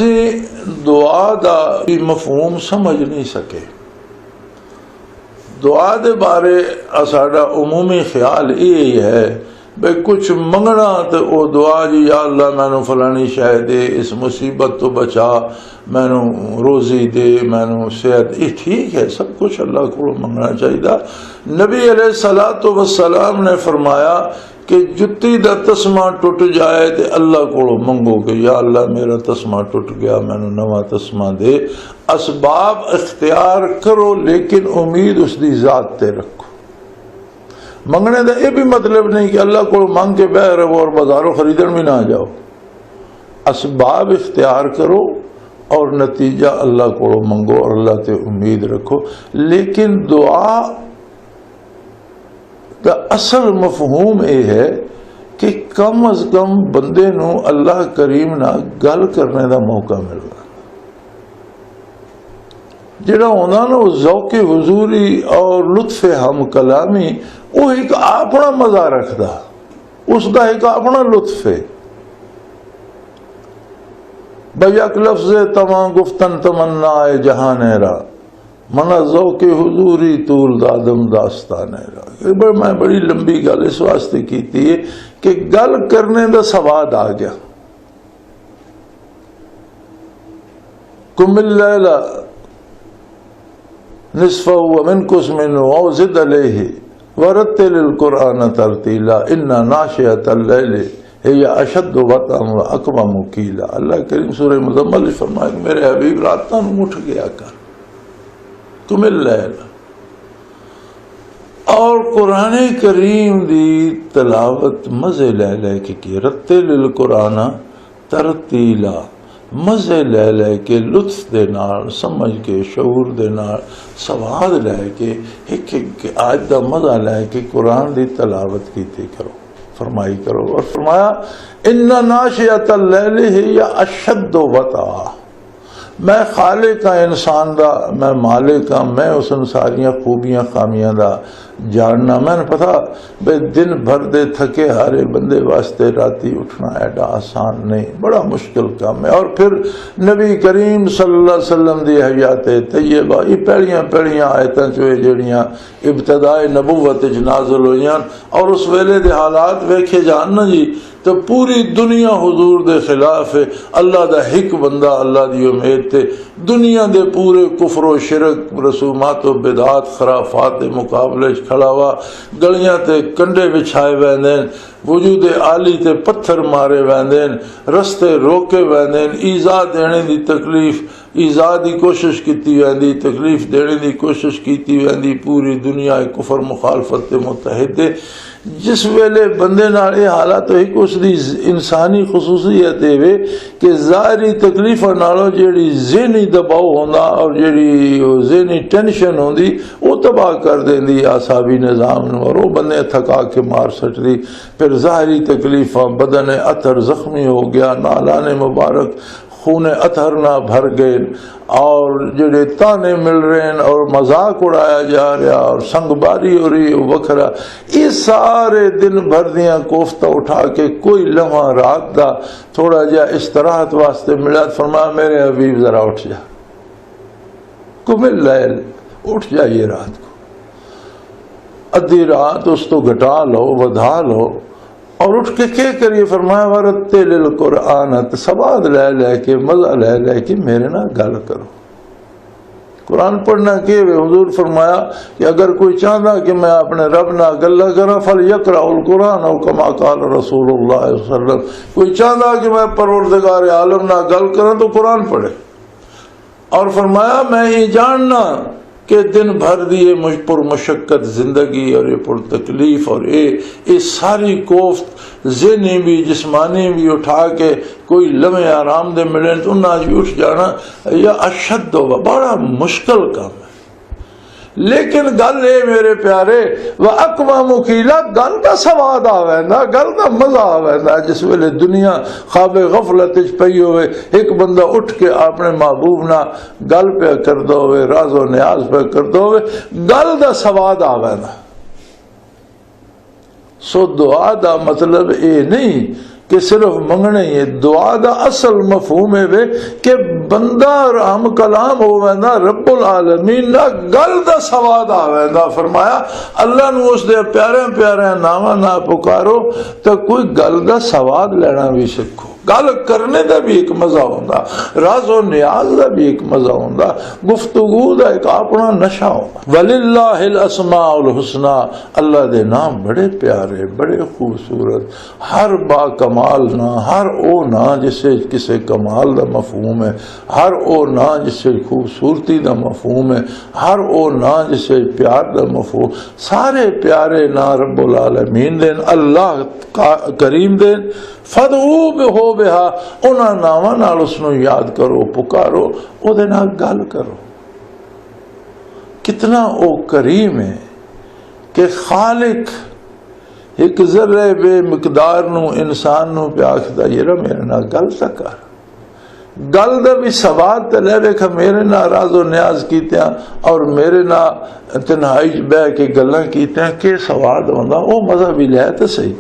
दुआ दा भी मफहूम समझ नहीं सके। दुआ दे बारे साडा उमूमी ख्याल ये है भाई कुछ मंगना तो वो दुआ जी या अल्लाह मैनू फलानी शय दे, इस मुसीबत तो बचा, मैनू रोज़ी दे, मैनू सेहत, ये ठीक है, सब कुछ अल्लाह को मंगना चाहिए। नबी अलैहिस्सलातु वस्सलाम ने फरमाया कि जुत्ती दा तस्मा टुट जाए तो अल्लाह को मंगो कि या अल्लाह मेरा तस्मा टुट गया, मैनू नवा तस्मा दे। असबाब इख्तियार करो लेकिन उम्मीद उसकी ज़ात ते रखो। मंगने का यह भी मतलब नहीं कि अल्लाह को मंग के बह रहो और बाजारों खरीदन भी ना जाओ। असबाब इख्तियार करो और नतीजा अल्लाह को मंगो और अल्लाह ते उम्मीद रखो। लेकिन दुआ का असल मफहूम यह है कि कम अज कम बंदे नू अल्लाह करीम ना गल करने का मौका मिलता। जिहड़ा होंदा ना ज़ौक़े हुज़ूरी और लुत्फ़े हम कलामी, वो एक अपना मजा रखता, उसका एक अपना लुत्फ है। बयक लफ्ज़ तमा गुफ्तन तमन्ना जहानेरा मना ज़ौक़े हुज़ूरी तूल दादम दास्तानेरा। मैं बड़ी लंबी गल इस वास्ते की है कि गल करने का सवाद आ गया। कुमिल लैला निस्फ़हु व मिनकुस मिन्हु औ ज़िद अलैहि वरत्तिल कुरआन तरतीला इन्ना नाशिअतल लैलि हिया अशद्दु वतअन व अक़वमु क़ीला। अल्लाह करीम सूरह मुज़म्मिल में फरमाया मेरे हबीब रातां नूं उठ गया कर, कुमिल लैला, और कुरान करीम दी तलावत मज़े लै लै के की। रत्तिल कुरआन तरतीला, मज़े लै लै के, लुत्फ दे नाल, समझ के, शऊर दे नाल, सवाद लै के, एक आज दा मज़ा लै के कुरान दी तलावत कीती करो, फरमाई करो। और फरमाया इन्ना नाशिअतल लैलि हिया अशद्दु वतआ। मैं खालिक हाँ इंसान दा, मैं मालिक हाँ, मैं उस सारिया खूबियां खामियां दा जानना। मैंने पता भाई दिन भर दे थके हारे बंदे वास्ते राती उठना एडा आसान नहीं, बड़ा मुश्किल काम है। और फिर नबी करीम सल्लल्लाहु अलैहि वसल्लम दी हयात तैयबा, ये पहलियां पहलियां आयतां चो जड़ियां इब्तदाए नबुवत च नाज़िल होईयां और उस वेले दे हालात वेखे जान ना जी तो पूरी दुनिया हुजूर दे खिलाफ है। अल्लाह दा हिक बंदा अल्लाह दी उम्मीद ते दुनिया दे पूरे कुफर शिरक रसूमात बिदात खराफात के मुकाबले खड़ा हुआ। गलियां ते कंडे बिछाए वेंदे, वजूद आली ते पत्थर मारे वेंदे, रस्ते रोके वेंदे, ईजा देने की तकलीफ, ईजा की कोशिश की वेंदी, तकलीफ देने की कोशिश की वेंदी। पूरी दुनिया कुफर मुखालफत ते मुतहद है। जिस वेले बंदे नाल ये हालात होई कि उसकी इंसानी खसूसियत है कि ज़ाहरी तकलीफा नालों जिहड़ी ज़हनी दबाव होंदा और जिहड़ी ज़हनी टेंशन होंदी वो तबाह कर देंदी आसाबी निज़ाम नूं और वो बंदे थका के मार सटदी। फिर ज़ाहरी तकलीफा, बदन अतर ज़ख्मी हो गया, नालाने मुबारक खून अतहर ना भर गए और जेडे ताने मिल रहे हैं और मजाक उड़ाया जा रहा और संगबारी हो रही वखरा, ये सारे दिन भर दियाँ कोफ्ता उठा के कोई लम्हा रात का थोड़ा जा इस्तराहत वास्ते मिला। फरमाया मेरे हबीब जरा उठ जा, कुमिल लैल, उठ जाइए रात को, अद्धी रात उस तो घटा लो, वधा लो और उठ के क्या करिए। फरमाया वरत्तिल कुरआन, सवाद लै लै के, मजा लै लै के मेरे ना गल करो। कुरान पढ़ना के हुजूर फरमाया कि अगर कोई चाहता कि मैं अपने रब ना गल्ला करा फल यक़राउल कुरान और कमा क़ाल रसूलुल्लाह सल्लल्लाहु अलैहि वसल्लम, कोई चाहता कि मैं परवरदिगार आलम ना गल करा तो कुरान पढ़े। और फरमाया मैं ये जानना कि दिन भर दी ये मुझपुर मुशक्कत जिंदगी और ये पुरतकलीफ और ये सारी कोफ्त ज़हनी भी जिस्मानी भी उठा के कोई लम्हे आराम दे मिले तो उन्हें भी उठ जाना या अशद होगा, बड़ा मुश्किल काम है। लेकिन गल ये मेरे प्यारे व अक़वामु क़ीला, गल का सवाद आवेंदा, गल का मजा आवेंदा। जिस वेले दुनिया ख्वाबे गफलत पई होवे, एक बंदा उठ के अपने महबूब ना गल पे करदा होवे, राज़ो न्याज पे करदा होवे, गल का सवाद आवेंदा। सो दुआ दा मतलब ये नहीं कि सिर्फ मंगने ही है। दुआ दा असल मफहूम है वे कि बंदा राम कलाम होवेंदा रब्बुल आलमीन ना गल दा सवाद आवेंदा। फरमाया अल्लाह नू उस दे प्यारे प्यारे नावां ना पुकारो तो कोई गल दा सवाद लेना भी सीखो। गल करने का भी एक मजा होंदा, राज़ो नियाज का भी एक मजा होंदा, गुफ्तगू का एक अपना नशा होंदा। वलिल्लाहिल अस्माउल हुस्ना, अल्लाह दे नाम बड़े प्यारे बड़े खूबसूरत। हर बा कमाल ना, हर ओ ना जिसे किसी कमाल का मफहूम है, हर ओ ना जिसे खूबसूरती का मफहूम है, हर ओ ना जिसे प्यार का मफहूम, सारे प्यारे ना रब्बुल आलमीन देन, अल्लाह करीम देन। फदऊ हो बेहा, उन्होंने नावां नाल उसनू याद करो, पुकारो, उहदे नाल गल करो। कितना ओ करीम है कि खालिक एक जर्रे बेमिकदार नू इंसान नू पे आखदा यार मेरे नाल गल तक कर। गल दा भी सवाद ते ले वेख, मेरे नाल राज़ो न्याज कीतियां और मेरे नाल तन्हाई बह के गल्लां कीतियां, के सवाद होंदा, ओ मज़ा भी लै ते सही।